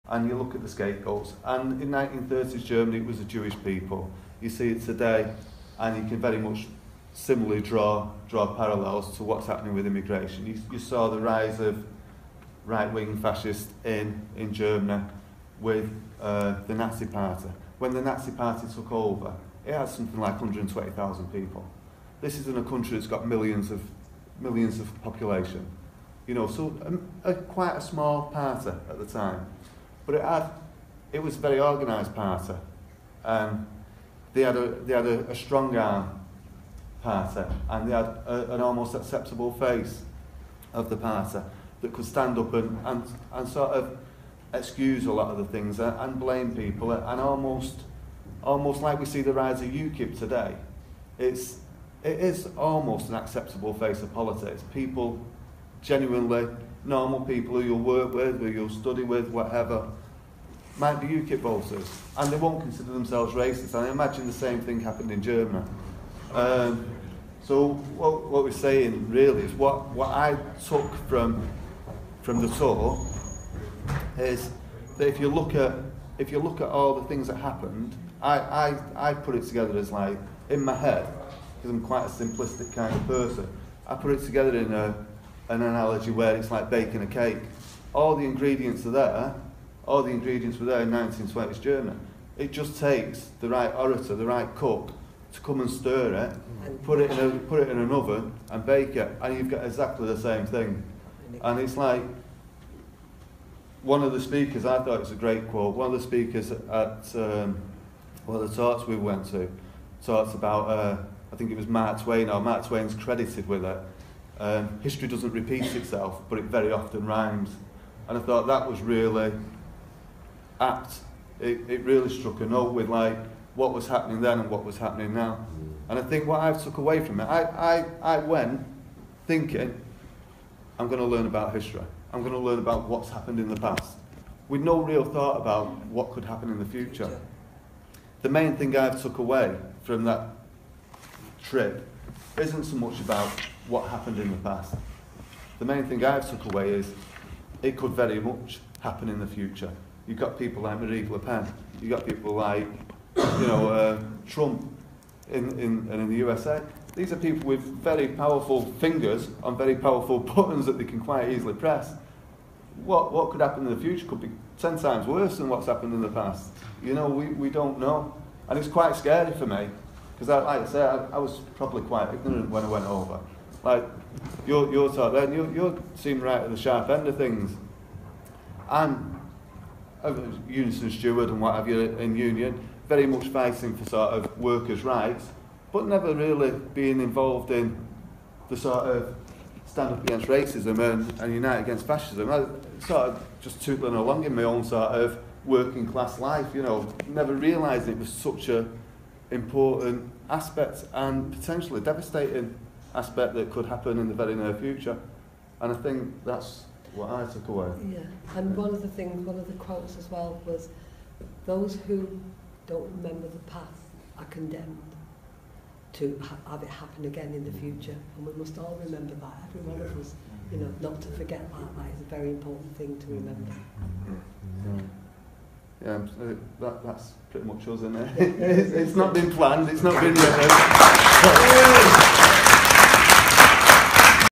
and you look at the scapegoats. And in 1930s Germany, it was the Jewish people. You see it today, and you can very much similarly draw parallels to what's happening with immigration. You saw the rise of right-wing fascists in Germany with the Nazi Party. When the Nazi Party took over, it had something like 120,000 people. This isn't a country that's got millions of population, you know, so quite a small party at the time. But it was a very organised party, and they had a strong arm party, and they had an almost acceptable face of the party that could stand up and sort of excuse a lot of the things and blame people, and almost like we see the rise of UKIP today. It is almost an acceptable face of politics. People, genuinely normal people who you'll work with, who you'll study with, whatever, might be UKIP voters, and they won't consider themselves racist. And I imagine the same thing happened in Germany. So what we're saying really is what I took from the tour is that if you look at all the things that happened, I put it together as, like, in my head, because I'm quite a simplistic kind of person, I put it together in an analogy where it's like baking a cake. All the ingredients are there. All the ingredients were there in 1920s Germany. It just takes the right orator, the right cook, to come and stir it, put it in an oven and bake it, and you've got exactly the same thing. And it's like, one of the speakers, I thought it was a great quote, one of the speakers at one of the talks we went to, talked about, I think it was Mark Twain, or Mark Twain's credited with it. History doesn't repeat itself, but it very often rhymes. And I thought that was really apt. It really struck a note with, like, what was happening then and what was happening now. And I think what I took away from it, I went thinking, I'm going to learn about history. I'm going to learn about what's happened in the past, with no real thought about what could happen in the future. The main thing I took away from that trip isn't so much about what happened in the past. The main thing I took away is it could very much happen in the future. You've got people like Marine Le Pen. You've got people like, you know, Trump in the USA. These are people with very powerful fingers on very powerful buttons that they can quite easily press. What could happen in the future could be 10 times worse than what's happened in the past. You know, we don't know. And it's quite scary for me, because like I say, I was probably quite ignorant when I went over. Like, you're talk then, you seem right at the sharp end of things. And Unison steward and what have you in union, very much fighting for sort of workers' rights, but never really being involved in the sort of stand up against racism and unite against fascism. I sort of just tootling along in my own sort of working class life, you know, never realising it was such a important aspect and potentially devastating aspect that could happen in the very near future. And I think that's what I took away. Yeah, and one of the quotes as well was, those who don't remember the past are condemned to have it happen again in the future. And we must all remember that, every one of us, you know, not to forget that. That is a very important thing to remember. Yeah, that's pretty much us, isn't it? It's not been planned, it's not been written.